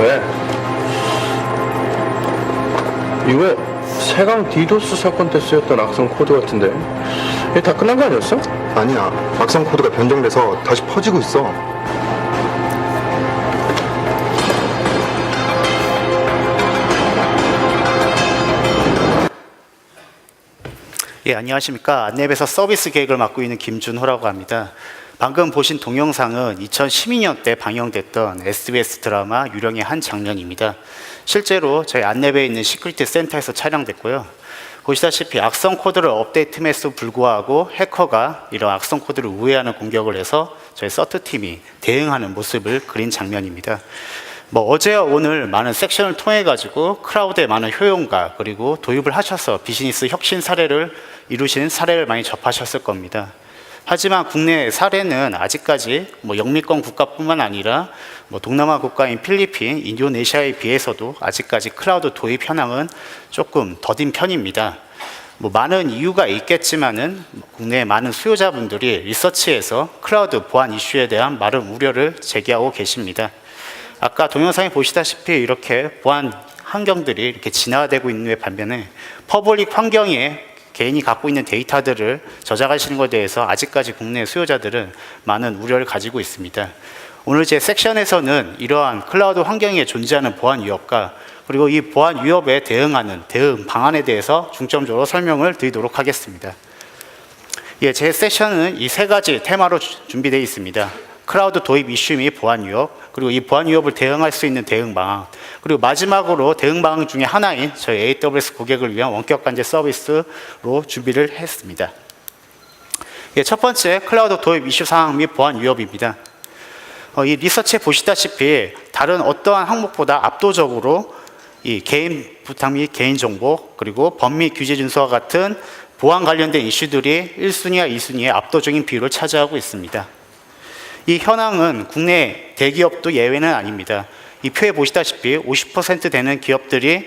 왜? 이거 세강 디도스 사건 때 쓰였던 악성 코드 같은데 이게 다 끝난 거 아니었어? 아니야. 악성 코드가 변경돼서 다시 퍼지고 있어. 예, 안녕하십니까. 안랩에서 서비스 계획을 맡고 있는 김준호라고 합니다. 방금 보신 동영상은 2012년 때 방영됐던 SBS 드라마 유령의 한 장면입니다. 실제로 저희 안랩에 있는 시큐리티 센터에서 촬영됐고요. 보시다시피 악성 코드를 업데이트했음에도 불구하고 해커가 이런 악성 코드를 우회하는 공격을 해서 저희 서트팀이 대응하는 모습을 그린 장면입니다. 어제와 오늘 많은 섹션을 통해 가지고 클라우드의 많은 효용과 그리고 도입을 하셔서 비즈니스 혁신 사례를 이루신 사례를 많이 접하셨을 겁니다. 하지만 국내 사례는 아직까지 영미권 국가뿐만 아니라 동남아 국가인 필리핀, 인도네시아에 비해서도 아직까지 클라우드 도입 현황은 조금 더딘 편입니다. 많은 이유가 있겠지만은 국내 많은 수요자분들이 리서치에서 클라우드 보안 이슈에 대한 많은 우려를 제기하고 계십니다. 아까 동영상에 보시다시피 이렇게 보안 환경들이 이렇게 진화되고 있는 반면에 퍼블릭 환경에 개인이 갖고 있는 데이터들을 저장하시는 것에 대해서 아직까지 국내 수요자들은 많은 우려를 가지고 있습니다. 오늘 제 섹션에서는 이러한 클라우드 환경에 존재하는 보안 위협과 그리고 이 보안 위협에 대응하는 대응 방안에 대해서 중점적으로 설명을 드리도록 하겠습니다. 예, 제 세션은 이 세 가지 테마로 준비되어 있습니다. 클라우드 도입 이슈 및 보안 위협, 그리고 이 보안 위협을 대응할 수 있는 대응 방안, 그리고 마지막으로 대응 방안 중에 하나인 저희 AWS 고객을 위한 원격 관제 서비스로 준비를 했습니다. 예, 첫 번째 클라우드 도입 이슈 상황 및 보안 위협입니다. 이 리서치에 보시다시피 다른 어떠한 항목보다 압도적으로 이 개인 부탁 및 개인 정보 그리고 법및 규제 준수와 같은 보안 관련된 이슈들이 1순위와 2순위의 압도적인 비율을 차지하고 있습니다. 이 현황은 국내 대기업도 예외는 아닙니다. 이 표에 보시다시피 50% 되는 기업들이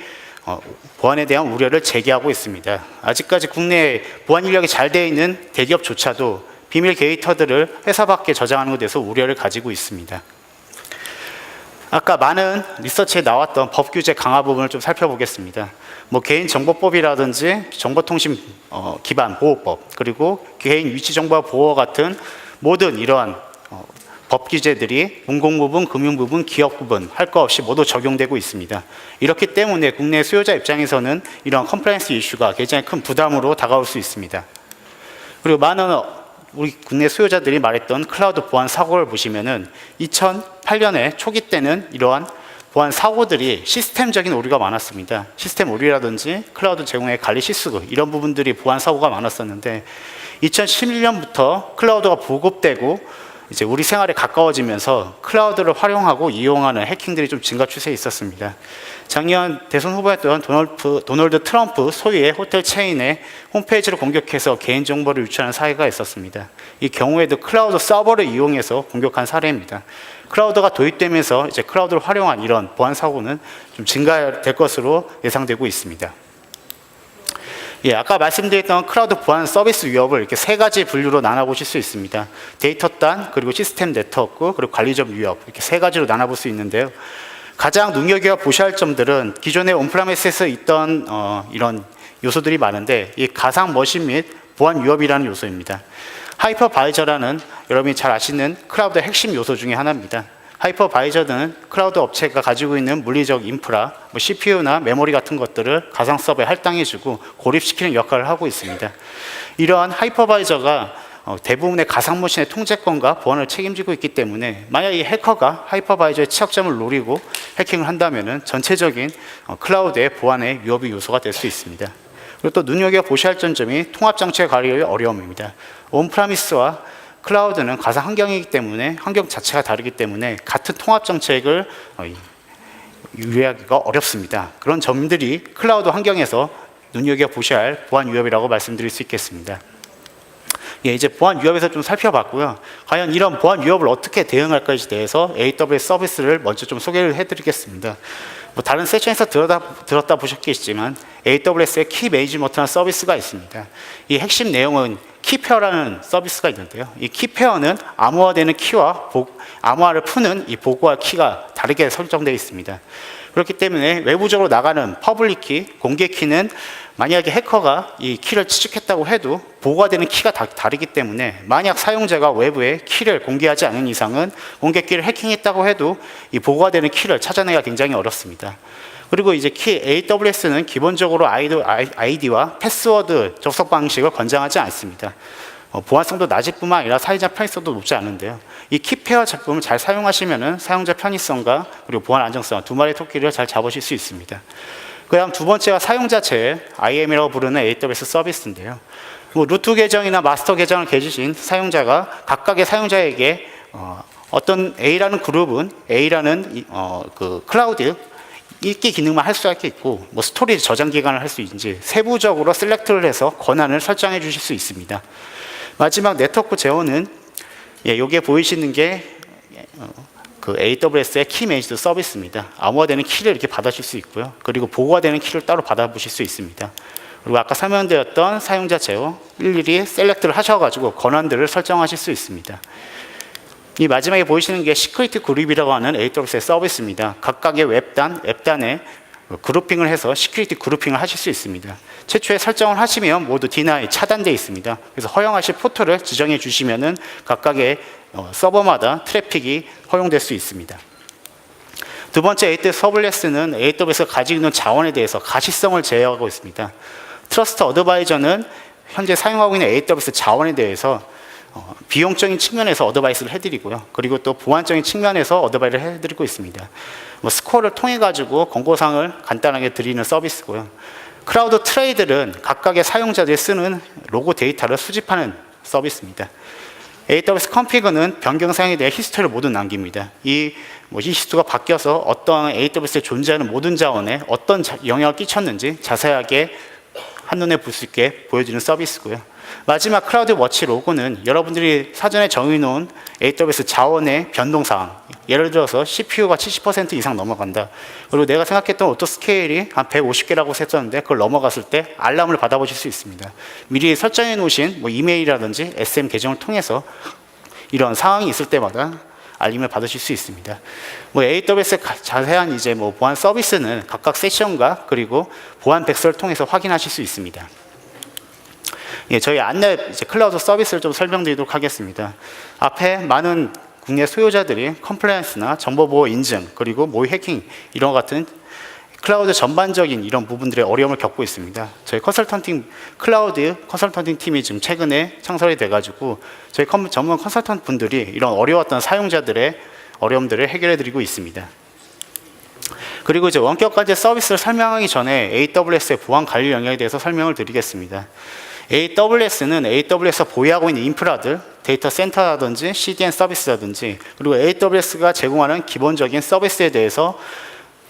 보안에 대한 우려를 제기하고 있습니다. 아직까지 국내 보안 인력이 잘 되어 있는 대기업조차도 비밀 데이터들을 회사 밖에 저장하는 것에 대해서 우려를 가지고 있습니다. 아까 많은 리서치에 나왔던 법 규제 강화 부분을 좀 살펴보겠습니다. 개인정보법이라든지 정보통신 기반 보호법, 그리고 개인 위치정보 보호 같은 모든 이러한 법 규제들이 공공부문, 금융부문, 기업부문 할 것 없이 모두 적용되고 있습니다. 이렇기 때문에 국내 수요자 입장에서는 이러한 컴플라이언스 이슈가 굉장히 큰 부담으로 다가올 수 있습니다. 그리고 많은 우리 국내 수요자들이 말했던 클라우드 보안 사고를 보시면은 2008년에 초기 때는 이러한 보안 사고들이 시스템적인 오류가 많았습니다. 시스템 오류라든지 클라우드 제공의 관리 실수 이런 부분들이 보안 사고가 많았었는데 2011년부터 클라우드가 보급되고 이제 우리 생활에 가까워지면서 클라우드를 활용하고 이용하는 해킹들이 좀 증가 추세에 있었습니다. 작년 대선 후보였던 도널드 트럼프 소유의 호텔 체인의 홈페이지를 공격해서 개인정보를 유출하는 사례가 있었습니다. 이 경우에도 클라우드 서버를 이용해서 공격한 사례입니다. 클라우드가 도입되면서 이제 클라우드를 활용한 이런 보안 사고는 좀 증가될 것으로 예상되고 있습니다. 예, 아까 말씀드렸던 클라우드 보안 서비스 위협을 이렇게 세 가지 분류로 나눠보실 수 있습니다. 데이터단, 그리고 시스템 네트워크, 그리고 관리적 위협 이렇게 세 가지로 나눠볼 수 있는데요. 가장 눈여겨보셔야 할 점들은 기존의 온프라미스에서 있던 이런 요소들이 많은데 이 가상 머신 및 보안 위협이라는 요소입니다. 하이퍼바이저라는 여러분이 잘 아시는 클라우드의 핵심 요소 중에 하나입니다. 하이퍼바이저는 클라우드 업체가 가지고 있는 물리적 인프라, CPU나 메모리 같은 것들을 가상 서버에 할당해주고 고립시키는 역할을 하고 있습니다. 이러한 하이퍼바이저가 대부분의 가상머신의 통제권과 보안을 책임지고 있기 때문에 만약 이 해커가 하이퍼바이저의 취약점을 노리고 해킹을 한다면 전체적인 클라우드의 보안의 위협의 요소가 될 수 있습니다. 그리고 또 눈여겨보셔야 할 점이 통합장치의 관리의 어려움입니다. 온프라미스와 클라우드는 가상 환경이기 때문에 환경 자체가 다르기 때문에 같은 통합 정책을 유의하기가 어렵습니다. 그런 점들이 클라우드 환경에서 눈여겨보셔야 할 보안 위협이라고 말씀드릴 수 있겠습니다. 예, 이제 보안 위협에서 좀 살펴봤고요. 과연 이런 보안 위협을 어떻게 대응할까에 대해서 AWS 서비스를 먼저 좀 소개를 해드리겠습니다. 다른 세션에서 들었다 보셨겠지만 AWS의 키 매니지먼트라는 서비스가 있습니다. 이 핵심 내용은 키페어라는 서비스가 있는데요. 이 키페어는 암호화되는 키와 암호화를 푸는 이 보고화 키가 다르게 설정되어 있습니다. 그렇기 때문에 외부적으로 나가는 퍼블릭 키, 공개 키는 만약에 해커가 이 키를 취득했다고 해도 보고가 되는 키가 다르기 때문에 만약 사용자가 외부에 키를 공개하지 않은 이상은 공개 키를 해킹했다고 해도 이 보고가 되는 키를 찾아내기가 굉장히 어렵습니다. 그리고 이제 AWS는 기본적으로 아이디와 패스워드 접속 방식을 권장하지 않습니다. 보안성도 낮을 뿐만 아니라 사용자 편의성도 높지 않은데요. 이 키페어 제품을 잘 사용하시면 사용자 편의성과 그리고 보안 안정성 두 마리 토끼를 잘 잡으실 수 있습니다. 그다음 두 번째가 사용자 제외, IAM이라고 부르는 AWS 서비스인데요. 루트 계정이나 마스터 계정을 가지신 사용자가 각각의 사용자에게 어떤 A라는 그룹은 A라는 그 클라우드 읽기 기능만 할 수 있고 스토리지 저장 기간을 할 수 있는지 세부적으로 셀렉트를 해서 권한을 설정해 주실 수 있습니다. 마지막 네트워크 제어는 여기에 보이시는 게 그 AWS의 키 매니지드 서비스입니다. 암호화되는 키를 이렇게 받으실 수 있고요. 그리고 보고가 되는 키를 따로 받아보실 수 있습니다. 그리고 아까 설명드렸던 사용자 제어 일일이 셀렉트를 하셔가지고 권한들을 설정하실 수 있습니다. 이 마지막에 보이시는 게 시크릿 그룹이라고 하는 AWS의 서비스입니다. 각각의 웹단, 앱단에 그룹핑을 해서 시큐리티 그룹핑을 하실 수 있습니다. 최초에 설정을 하시면 모두 디나이 차단되어 있습니다. 그래서 허용하실 포트를 지정해 주시면은 각각의 서버마다 트래픽이 허용될 수 있습니다. 두 번째 AWS 서블레스는 AWS가 가지고 있는 자원에 대해서 가시성을 제어하고 있습니다. 트러스트 어드바이저는 현재 사용하고 있는 AWS 자원에 대해서 비용적인 측면에서 어드바이스를 해드리고요. 그리고 또 보안적인 측면에서 어드바이스를 해드리고 있습니다. 스코어를 통해 가지고 권고사항을 간단하게 드리는 서비스고요. 클라우드 트레이드는 각각의 사용자들이 쓰는 로고 데이터를 수집하는 서비스입니다. AWS 컨피그는 변경 사항에 대한 히스토리를 모두 남깁니다. 이 히스토리가 바뀌어서 어떠한 AWS에 존재하는 모든 자원에 어떤 영향을 끼쳤는지 자세하게 한눈에 볼 수 있게 보여주는 서비스고요. 마지막 클라우드 워치 로고는 여러분들이 사전에 정해놓은 AWS 자원의 변동사항, 예를 들어서 CPU가 70% 이상 넘어간다. 그리고 내가 생각했던 오토스케일이 한 150개라고 했었는데 그걸 넘어갔을 때 알람을 받아보실 수 있습니다. 미리 설정해 놓으신 이메일이라든지 SM 계정을 통해서 이런 상황이 있을 때마다 알림을 받으실 수 있습니다. AWS의 자세한 이제 보안 서비스는 각각 세션과 그리고 보안 백서를 통해서 확인하실 수 있습니다. 저희 안내 클라우드 서비스를 좀 설명드리도록 하겠습니다. 앞에 많은 국내 소유자들이 컴플라이언스나 정보보호 인증 그리고 모의 해킹 이런 같은 클라우드 전반적인 이런 부분들의 어려움을 겪고 있습니다. 저희 클라우드 컨설턴팅 팀이 지금 최근에 창설이 돼가지고 저희 전문 컨설턴트 분들이 이런 어려웠던 사용자들의 어려움들을 해결해 드리고 있습니다. 그리고 이제 원격까지 서비스를 설명하기 전에 AWS의 보안 관리 영역에 대해서 설명을 드리겠습니다. AWS는 AWS가 보유하고 있는 인프라들, 데이터 센터라든지 CDN 서비스라든지 그리고 AWS가 제공하는 기본적인 서비스에 대해서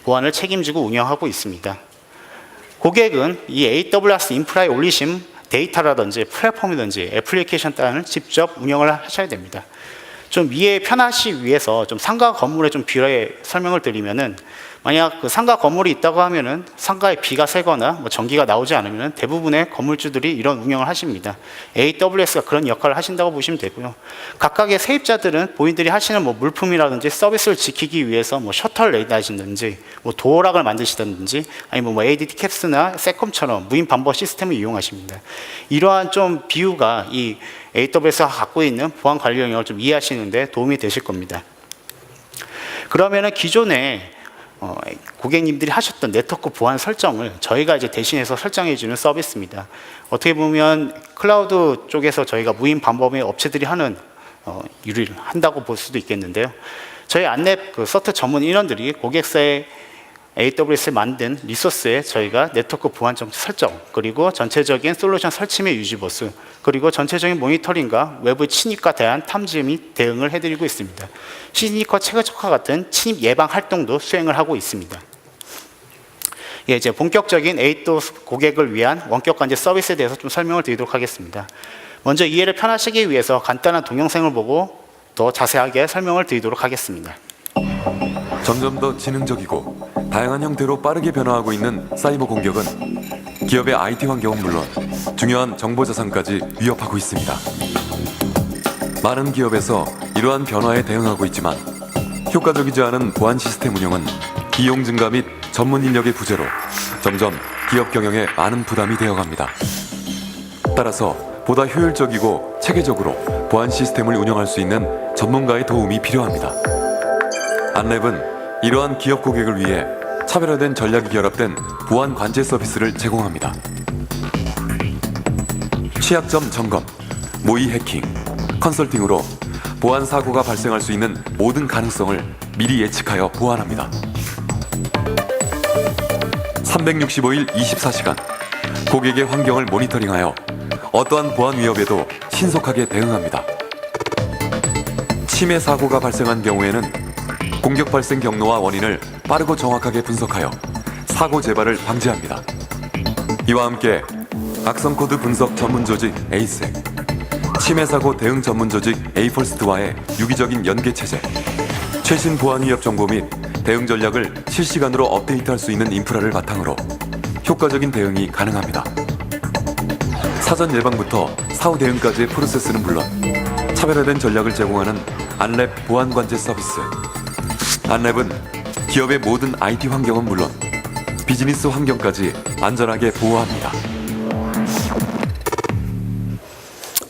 보안을 책임지고 운영하고 있습니다. 고객은 이 AWS 인프라에 올리신 데이터라든지 플랫폼이든지 애플리케이션 단을 직접 운영을 하셔야 됩니다. 좀 이해 편하시기 위해서 좀 상가 건물에 좀 비례 설명을 드리면은 만약 그 상가 건물이 있다고 하면은 상가에 비가 새거나 전기가 나오지 않으면 대부분의 건물주들이 이런 운영을 하십니다. AWS가 그런 역할을 하신다고 보시면 되고요. 각각의 세입자들은 본인들이 하시는 물품이라든지 서비스를 지키기 위해서 셔터를 내다시든지 도어락을 만드시든지 아니면 ADT 캡스나 세컴처럼 무인 반복 시스템을 이용하십니다. 이러한 좀 비유가 이 AWS가 갖고 있는 보안 관리 영역을 좀 이해하시는데 도움이 되실 겁니다. 그러면은 기존에 고객님들이 하셨던 네트워크 보안 설정을 저희가 이제 대신해서 설정해 주는 서비스입니다. 어떻게 보면 클라우드 쪽에서 저희가 무인 반복의 업체들이 하는 일을 한다고 볼 수도 있겠는데요. 저희 안랩 서트 전문 인원들이 고객사의 AWS에 만든 리소스에 저희가 네트워크 보안 정책 설정 그리고 전체적인 솔루션 설치 및 유지 보수 그리고 전체적인 모니터링과 외부 침입과 대한 탐지 및 대응을 해드리고 있습니다. 시니커 최적화 같은 침입 예방 활동도 수행을 하고 있습니다. 이제 본격적인 AWS 고객을 위한 원격 관제 서비스에 대해서 좀 설명을 드리도록 하겠습니다. 먼저 이해를 편하시기 위해서 간단한 동영상을 보고 더 자세하게 설명을 드리도록 하겠습니다. 점점 더 지능적이고 다양한 형태로 빠르게 변화하고 있는 사이버 공격은 기업의 IT 환경은 물론 중요한 정보자산까지 위협하고 있습니다. 많은 기업에서 이러한 변화에 대응하고 있지만 효과적이지 않은 보안 시스템 운영은 비용 증가 및 전문 인력의 부재로 점점 기업 경영에 많은 부담이 되어갑니다. 따라서 보다 효율적이고 체계적으로 보안 시스템을 운영할 수 있는 전문가의 도움이 필요합니다. 안랩은 이러한 기업 고객을 위해 차별화된 전략이 결합된 보안 관제 서비스를 제공합니다. 취약점 점검, 모의 해킹, 컨설팅으로 보안 사고가 발생할 수 있는 모든 가능성을 미리 예측하여 보완합니다. 365일 24시간 고객의 환경을 모니터링하여 어떠한 보안 위협에도 신속하게 대응합니다. 침해 사고가 발생한 경우에는 공격 발생 경로와 원인을 빠르고 정확하게 분석하여 사고 재발을 방지합니다. 이와 함께 악성 코드 분석 전문 조직 에이섹, 침해 사고 대응 전문 조직 에이펄스트와의 유기적인 연계 체제, 최신 보안 위협 정보 및 대응 전략을 실시간으로 업데이트할 수 있는 인프라를 바탕으로 효과적인 대응이 가능합니다. 사전 예방부터 사후 대응까지의 프로세스는 물론 차별화된 전략을 제공하는 안랩 보안 관제 서비스. 안랩은 기업의 모든 IT 환경은 물론 비즈니스 환경까지 안전하게 보호합니다.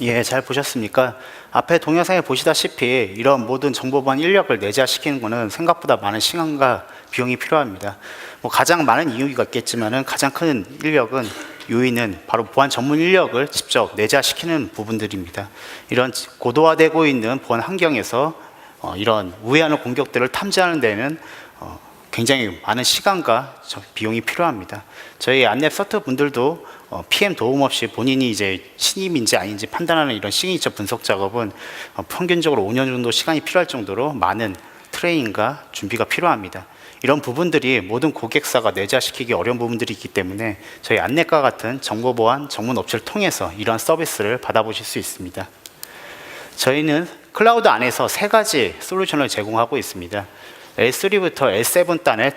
예, 잘 보셨습니까? 앞에 동영상에 보시다시피 이런 모든 정보보안 인력을 내재화시키는 것은 생각보다 많은 시간과 비용이 필요합니다. 가장 많은 이유가 있겠지만은 가장 큰 요인은 바로 보안 전문 인력을 직접 내재화시키는 부분들입니다. 이런 고도화되고 있는 보안 환경에서 이런 우회하는 공격들을 탐지하는 데는 굉장히 많은 시간과 비용이 필요합니다. 저희 안랩 서트 분들도 PM 도움 없이 본인이 이제 신임인지 아닌지 판단하는 이런 시그니처 분석 작업은 평균적으로 5년 정도 시간이 필요할 정도로 많은 트레이닝과 준비가 필요합니다. 이런 부분들이 모든 고객사가 내재화시키기 어려운 부분들이 있기 때문에 저희 안랩과 같은 정보보안 전문 업체를 통해서 이러한 서비스를 받아보실 수 있습니다. 저희는 클라우드 안에서 3가지 솔루션을 제공하고 있습니다. L3부터 L7 단의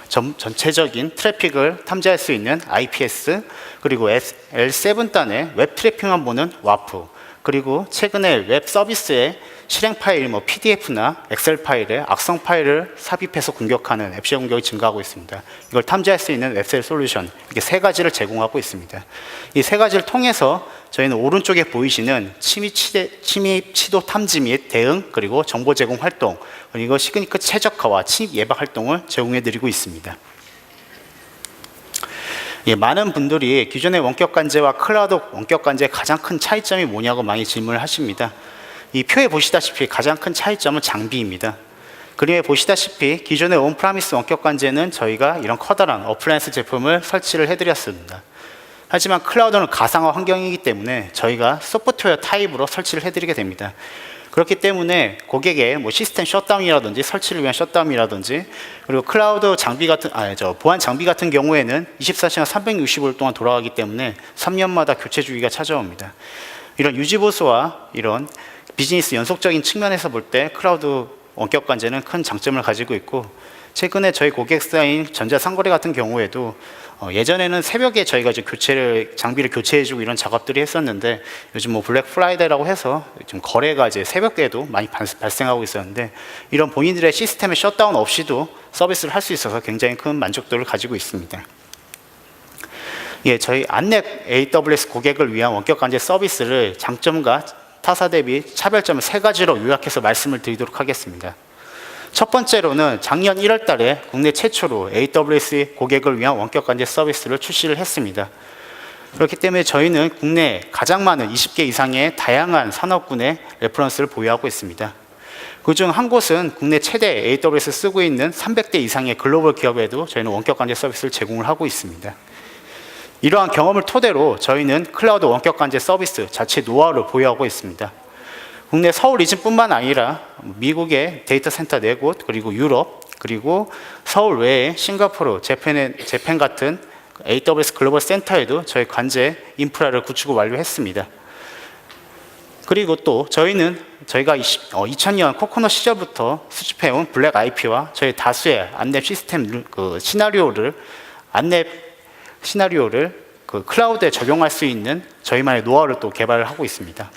전체적인 트래픽을 탐지할 수 있는 IPS, 그리고 L7 단의 웹 트래픽만 보는 WAF, 그리고 최근에 웹 서비스에 실행 파일, PDF나 엑셀 파일에 악성 파일을 삽입해서 공격하는 앱시 공격이 증가하고 있습니다. 이걸 탐지할 수 있는 웹셀 솔루션, 이렇게 3가지를 제공하고 있습니다. 이 3가지를 통해서 저희는 오른쪽에 보이시는 침입 시도 탐지 및 대응, 그리고 정보 제공 활동, 그리고 시그니처 최적화와 침입 예방 활동을 제공해 드리고 있습니다. 예, 많은 분들이 기존의 원격 관제와 클라우드 원격 관제의 가장 큰 차이점이 뭐냐고 많이 질문을 하십니다. 이 표에 보시다시피 가장 큰 차이점은 장비입니다. 그림에 보시다시피 기존의 온프라미스 원격 관제는 저희가 이런 커다란 어플라이언스 제품을 설치를 해드렸습니다. 하지만 클라우드는 가상화 환경이기 때문에 저희가 소프트웨어 타입으로 설치를 해드리게 됩니다. 그렇기 때문에 고객의 시스템 셧다운이라든지 설치를 위한 셧다운이라든지, 그리고 클라우드 장비 같은 보안 장비 같은 경우에는 24시간 365일 동안 돌아가기 때문에 3년마다 교체 주기가 찾아옵니다. 이런 유지 보수와 이런 비즈니스 연속적인 측면에서 볼 때 클라우드 원격 관제는 큰 장점을 가지고 있고, 최근에 저희 고객사인 전자상거래 같은 경우에도 예전에는 새벽에 저희가 이제 장비를 교체해주고 이런 작업들이 했었는데, 요즘 블랙 프라이데이라고 해서 좀 거래가 이제 새벽에도 많이 발생하고 있었는데, 이런 본인들의 시스템의 셧다운 없이도 서비스를 할 수 있어서 굉장히 큰 만족도를 가지고 있습니다. 예, 저희 안랩 AWS 고객을 위한 원격 관제 서비스를 장점과 타사 대비 차별점을 3가지로 요약해서 말씀을 드리도록 하겠습니다. 첫 번째로는 작년 1월 달에 국내 최초로 AWS 고객을 위한 원격 관제 서비스를 출시를 했습니다. 그렇기 때문에 저희는 국내 가장 많은 20개 이상의 다양한 산업군의 레퍼런스를 보유하고 있습니다. 그중 한 곳은 국내 최대 AWS 쓰고 있는 300대 이상의 글로벌 기업에도 저희는 원격 관제 서비스를 제공을 하고 있습니다. 이러한 경험을 토대로 저희는 클라우드 원격 관제 서비스 자체 노하우를 보유하고 있습니다. 국내 서울 리즌뿐만 아니라 미국의 데이터 센터 4곳, 그리고 유럽, 그리고 서울 외에 싱가포르, 재팬 같은 AWS 글로벌 센터에도 저희 관제 인프라를 구축을 완료했습니다. 그리고 또 저희가 2000년 코코넛 시절부터 수집해온 블랙 IP와 저희 다수의 안랩 시스템 안랩 시나리오를 그 클라우드에 적용할 수 있는 저희만의 노하우를 또 개발을 하고 있습니다.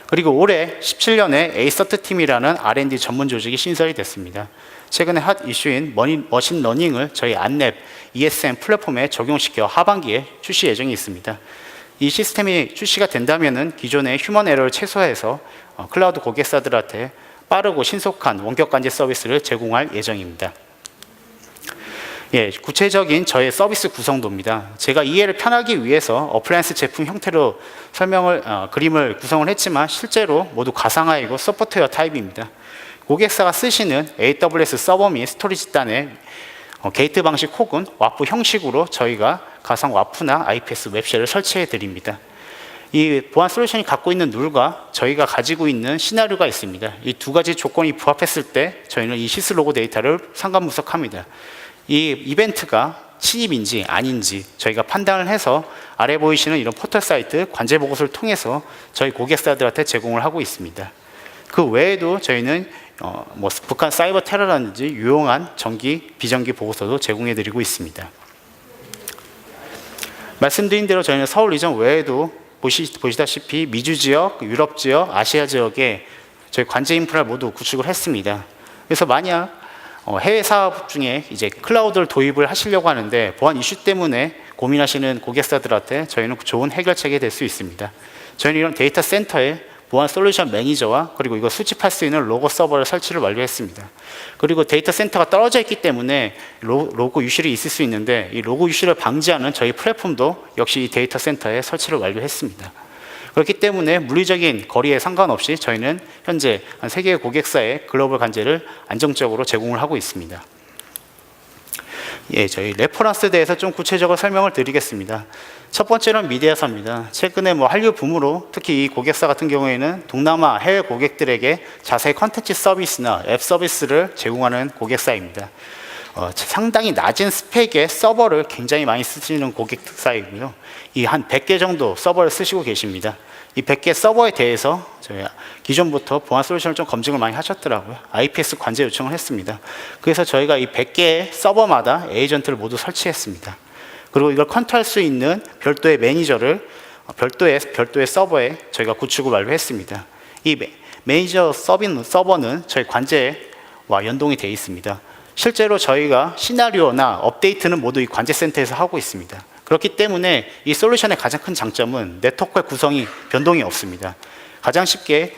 그리고 올해 17년에 에이서트 팀이라는 R&D 전문 조직이 신설이 됐습니다. 최근에 핫 이슈인 머신러닝을 저희 안랩 ESM 플랫폼에 적용시켜 하반기에 출시 예정이 있습니다. 이 시스템이 출시가 된다면 기존의 휴먼 에러를 최소화해서 클라우드 고객사들한테 빠르고 신속한 원격 관제 서비스를 제공할 예정입니다. 예, 구체적인 저의 서비스 구성도입니다. 제가 이해를 편하기 위해서 어플라이언스 제품 형태로 그림을 구성을 했지만 실제로 모두 가상화이고 소프트웨어 타입입니다. 고객사가 쓰시는 AWS 서버 및 스토리지 단의 게이트 방식 혹은 와프 형식으로 저희가 가상 와프나 IPS 웹쉘을 설치해 드립니다. 이 보안 솔루션이 갖고 있는 룰과 저희가 가지고 있는 시나리오가 있습니다. 이 두 가지 조건이 부합했을 때 저희는 이 시스 로고 데이터를 상관분석합니다. 이 이벤트가 침입인지 아닌지 저희가 판단을 해서 아래 보이시는 이런 포털 사이트 관제 보고서를 통해서 저희 고객사들한테 제공을 하고 있습니다. 그 외에도 저희는 북한 사이버 테러라든지 유용한 정기, 비정기 보고서도 제공해 드리고 있습니다. 말씀드린 대로 저희는 서울 리전 외에도 보시다시피 미주 지역, 유럽 지역, 아시아 지역에 저희 관제 인프라를 모두 구축을 했습니다. 그래서 만약 해외 사업 중에 이제 클라우드를 도입을 하시려고 하는데 보안 이슈 때문에 고민하시는 고객사들한테 저희는 좋은 해결책이 될 수 있습니다. 저희는 이런 데이터 센터에 보안 솔루션 매니저와 그리고 이거 수집할 수 있는 로고 서버를 설치를 완료했습니다. 그리고 데이터 센터가 떨어져 있기 때문에 로고 유실이 있을 수 있는데 이 로고 유실을 방지하는 저희 플랫폼도 역시 이 데이터 센터에 설치를 완료했습니다. 그렇기 때문에 물리적인 거리에 상관없이 저희는 현재 한 3개의 고객사의 글로벌 관제를 안정적으로 제공을 하고 있습니다. 예, 저희 레퍼런스에 대해서 좀 구체적으로 설명을 드리겠습니다. 첫 번째는 미디어사입니다. 최근에 한류 붐으로 특히 이 고객사 같은 경우에는 동남아 해외 고객들에게 자사의 컨텐츠 서비스나 앱 서비스를 제공하는 고객사입니다. 상당히 낮은 스펙의 서버를 굉장히 많이 쓰시는 고객사이고요. 이 한 100개 정도 서버를 쓰시고 계십니다. 이 100개 서버에 대해서 저희 기존부터 보안 솔루션을 좀 검증을 많이 하셨더라고요. IPS 관제 요청을 했습니다. 그래서 저희가 이 100개의 서버마다 에이전트를 모두 설치했습니다. 그리고 이걸 컨트롤할 수 있는 별도의 매니저를 별도의 서버에 저희가 구축을 완료했습니다. 이 매니저 서버는 저희 관제와 연동이 되어 있습니다. 실제로 저희가 시나리오나 업데이트는 모두 이 관제센터에서 하고 있습니다. 그렇기 때문에 이 솔루션의 가장 큰 장점은 네트워크의 구성이 변동이 없습니다. 가장 쉽게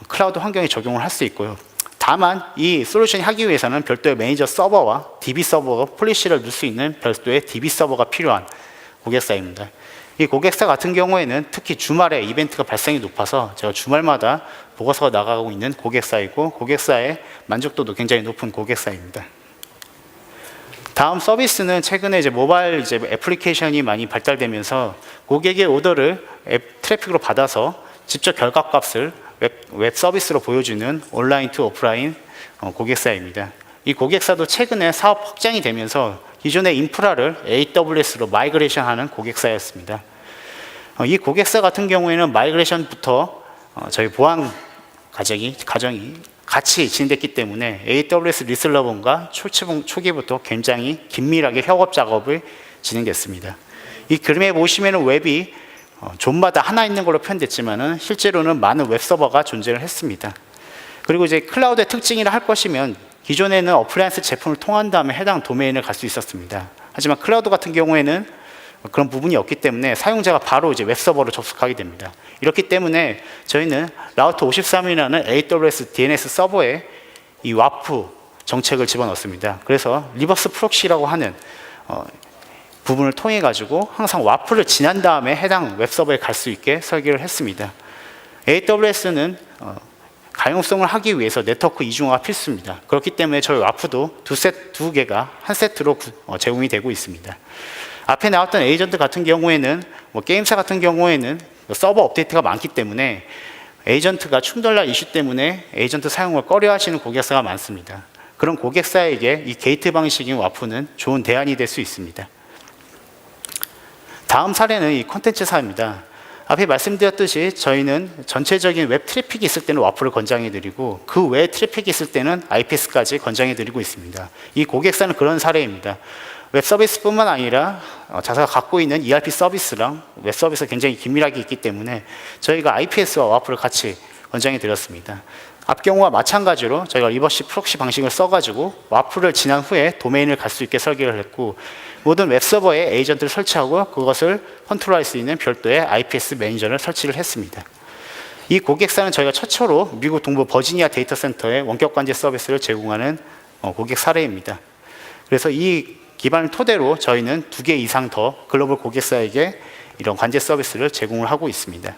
클라우드 환경에 적용을 할 수 있고요. 다만 이 솔루션이 하기 위해서는 별도의 매니저 서버와 DB 서버가 폴리시를 넣을 수 있는 별도의 DB 서버가 필요한 고객사입니다. 이 고객사 같은 경우에는 특히 주말에 이벤트가 발생이 높아서 제가 주말마다 보고서가 나가고 있는 고객사이고 고객사의 만족도도 굉장히 높은 고객사입니다. 다음 서비스는 최근에 모바일 애플리케이션이 많이 발달되면서 고객의 오더를 앱 트래픽으로 받아서 직접 결과값을 웹 서비스로 보여주는 온라인 투 오프라인 고객사입니다. 이 고객사도 최근에 사업 확장이 되면서 기존의 인프라를 AWS로 마이그레이션하는 고객사였습니다. 이 고객사 같은 경우에는 마이그레이션부터 저희 보안 과정이 같이 진행됐기 때문에 AWS 리슬러본과 초기부터 굉장히 긴밀하게 협업 작업을 진행됐습니다. 이 그림에 보시면 웹이 존마다 하나 있는 걸로 표현됐지만은 실제로는 많은 웹 서버가 존재를 했습니다. 그리고 클라우드의 특징이라 할 것이면 기존에는 어플라이언스 제품을 통한 다음에 해당 도메인을 갈 수 있었습니다. 하지만 클라우드 같은 경우에는 그런 부분이 없기 때문에 사용자가 바로 웹 서버로 접속하게 됩니다. 이렇기 때문에 저희는 라우터 53이라는 AWS DNS 서버에 이 와프 정책을 집어넣습니다. 그래서 리버스 프록시라고 하는 부분을 통해 가지고 항상 와프를 지난 다음에 해당 웹 서버에 갈 수 있게 설계를 했습니다. AWS는 가용성을 하기 위해서 네트워크 이중화가 필수입니다. 그렇기 때문에 저희 와프도 두 개가 한 세트로 제공이 되고 있습니다. 앞에 나왔던 에이전트 같은 경우에는 게임사 같은 경우에는 서버 업데이트가 많기 때문에 에이전트가 충돌날 이슈 때문에 에이전트 사용을 꺼려하시는 고객사가 많습니다. 그런 고객사에게 이 게이트 방식인 와프는 좋은 대안이 될 수 있습니다. 다음 사례는 이 콘텐츠사입니다. 앞에 말씀드렸듯이 저희는 전체적인 웹 트래픽이 있을 때는 와프를 권장해드리고 그 외에 트래픽이 있을 때는 IPS까지 권장해드리고 있습니다. 이 고객사는 그런 사례입니다. 웹 서비스뿐만 아니라 자사가 갖고 있는 ERP 서비스랑 웹 서비스가 굉장히 긴밀하게 있기 때문에 저희가 IPS와 와플을 같이 권장해 드렸습니다. 앞 경우와 마찬가지로 저희가 리버시 프록시 방식을 써가지고 와플을 지난 후에 도메인을 갈 수 있게 설계를 했고, 모든 웹서버에 에이전트를 설치하고 그것을 컨트롤할 수 있는 별도의 IPS 매니저를 설치를 했습니다. 이 고객사는 저희가 최초로 미국 동부 버지니아 데이터 센터에 원격 관제 서비스를 제공하는 고객 사례입니다. 그래서 이 기반을 토대로 저희는 2개 이상 더 글로벌 고객사에게 이런 관제 서비스를 제공을 하고 있습니다.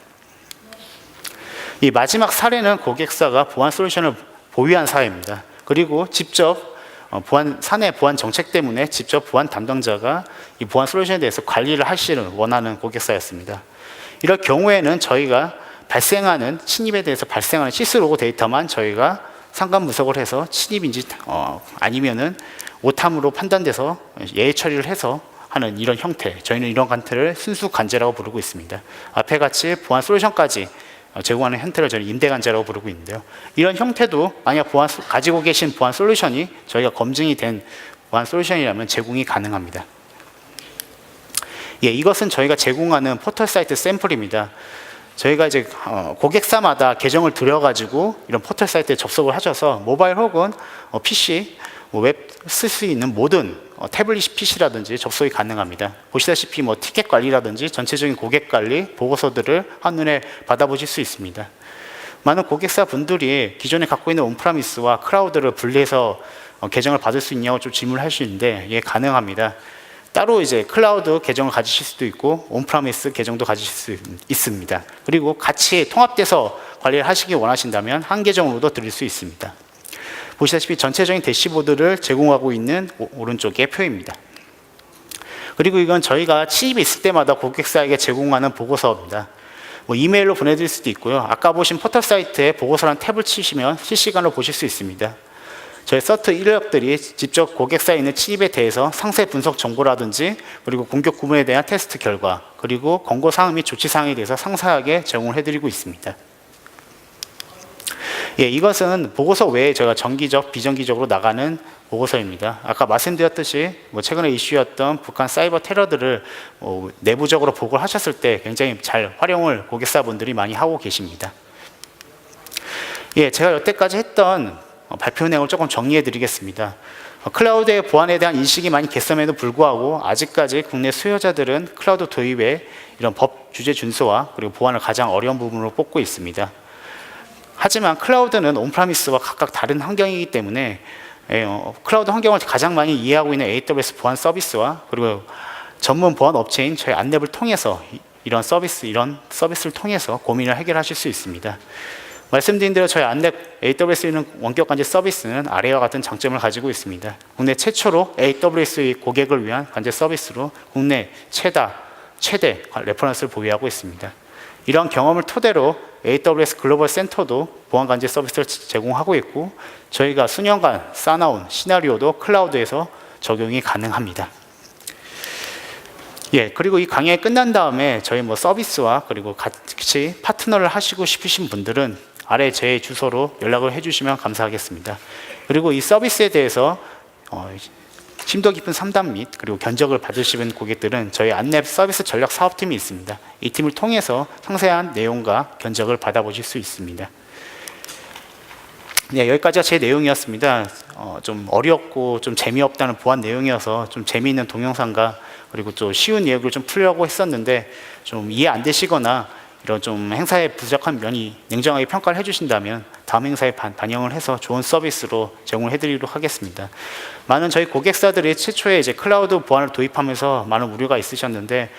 이 마지막 사례는 고객사가 보안 솔루션을 보유한 사례입니다. 그리고 직접 사내 보안 정책 때문에 직접 보안 담당자가 이 보안 솔루션에 대해서 관리를 하시는 원하는 고객사였습니다. 이럴 경우에는 저희가 침입에 대해서 발생하는 시스로그 데이터만 저희가 상관 분석을 해서 침입인지 아니면은 오탐으로 판단돼서 예외 처리를 해서 하는 이런 형태, 저희는 이런 형태를 순수 관제라고 부르고 있습니다. 앞에 같이 보안 솔루션까지 제공하는 형태를 저희는 임대 관제라고 부르고 있는데요. 이런 형태도 만약 가지고 계신 보안 솔루션이 저희가 검증이 된 보안 솔루션이라면 제공이 가능합니다. 예, 이것은 저희가 제공하는 포털 사이트 샘플입니다. 저희가 이제 고객사마다 계정을 들여가지고 이런 포털 사이트에 접속을 하셔서 모바일 혹은 PC, 웹 쓸 수 있는 모든 태블릿 PC라든지 접속이 가능합니다. 보시다시피 티켓 관리라든지 전체적인 고객 관리 보고서들을 한눈에 받아보실 수 있습니다. 많은 고객사 분들이 기존에 갖고 있는 온프라미스와 클라우드를 분리해서 계정을 받을 수 있냐고 좀 질문을 하시는데, 예, 가능합니다. 따로 이제 클라우드 계정을 가지실 수도 있고 온프라미스 계정도 가지실 수 있습니다. 그리고 같이 통합돼서 관리를 하시기 원하신다면 한 계정으로도 드릴 수 있습니다. 보시다시피 전체적인 대시보드를 제공하고 있는 오른쪽의 표입니다. 그리고 이건 저희가 침입이 있을 때마다 고객사에게 제공하는 보고서입니다. 이메일로 보내드릴 수도 있고요. 아까 보신 포털 사이트에 보고서라는 탭을 치시면 실시간으로 보실 수 있습니다. 저희 서트 인력들이 직접 고객사에 있는 침입에 대해서 상세 분석 정보라든지 그리고 공격 구분에 대한 테스트 결과, 그리고 권고 사항 및 조치 사항에 대해서 상세하게 제공을 해드리고 있습니다. 예, 이것은 보고서 외에 저희가 정기적, 비정기적으로 나가는 보고서입니다. 아까 말씀드렸듯이 최근에 이슈였던 북한 사이버 테러들을 내부적으로 보고를 하셨을 때 굉장히 잘 활용을 고객사분들이 많이 하고 계십니다. 예, 제가 여태까지 했던 발표 내용을 조금 정리해 드리겠습니다. 클라우드의 보안에 대한 인식이 많이 개선에도 불구하고 아직까지 국내 수요자들은 클라우드 도입에 이런 법 규제 준수와 그리고 보안을 가장 어려운 부분으로 뽑고 있습니다. 하지만 클라우드는 온프라미스와 각각 다른 환경이기 때문에 클라우드 환경을 가장 많이 이해하고 있는 AWS 보안 서비스와 그리고 전문 보안 업체인 저희 안랩을 통해서 이런 서비스를 통해서 고민을 해결하실 수 있습니다. 말씀드린 대로 저희 안랩 AWS에 있는 원격 관제 서비스는 아래와 같은 장점을 가지고 있습니다. 국내 최초로 AWS 고객을 위한 관제 서비스로 국내 최대 레퍼런스를 보유하고 있습니다. 이런 경험을 토대로 AWS 글로벌 센터도 보안 관제 서비스를 제공하고 있고, 저희가 수년간 쌓아놓은 시나리오도 클라우드에서 적용이 가능합니다. 예, 그리고 이 강의 끝난 다음에 저희 서비스와 그리고 같이 파트너를 하시고 싶으신 분들은 아래 제 주소로 연락을 해주시면 감사하겠습니다. 그리고 이 서비스에 대해서 심도 깊은 상담 및 그리고 견적을 받으시는 고객들은 저희 안랩 서비스 전략 사업팀이 있습니다. 이 팀을 통해서 상세한 내용과 견적을 받아보실 수 있습니다. 네, 여기까지가 제 내용이었습니다. 좀 어렵고 좀 재미없다는 보안 내용이어서 좀 재미있는 동영상과 그리고 또 쉬운 내용을 좀 풀려고 했었는데 좀 이해 안 되시거나 이런 좀 행사에 부족한 면이 냉정하게 평가를 해주신다면 다음 행사에 반영을 해서 좋은 서비스로 제공을 해드리도록 하겠습니다. 많은 저희 고객사들이 최초에 이제 클라우드 보안을 도입하면서 많은 우려가 있으셨는데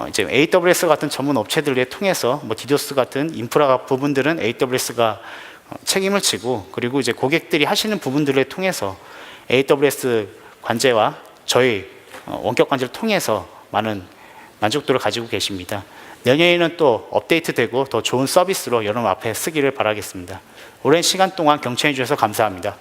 이제 AWS 같은 전문 업체들을 통해서 디도스 같은 인프라 부분들은 AWS가 책임을 지고, 그리고 이제 고객들이 하시는 부분들을 통해서 AWS 관제와 저희 원격 관제를 통해서 많은 만족도를 가지고 계십니다. 내년에는 또 업데이트되고 더 좋은 서비스로 여러분 앞에 쓰기를 바라겠습니다. 오랜 시간 동안 경청해 주셔서 감사합니다.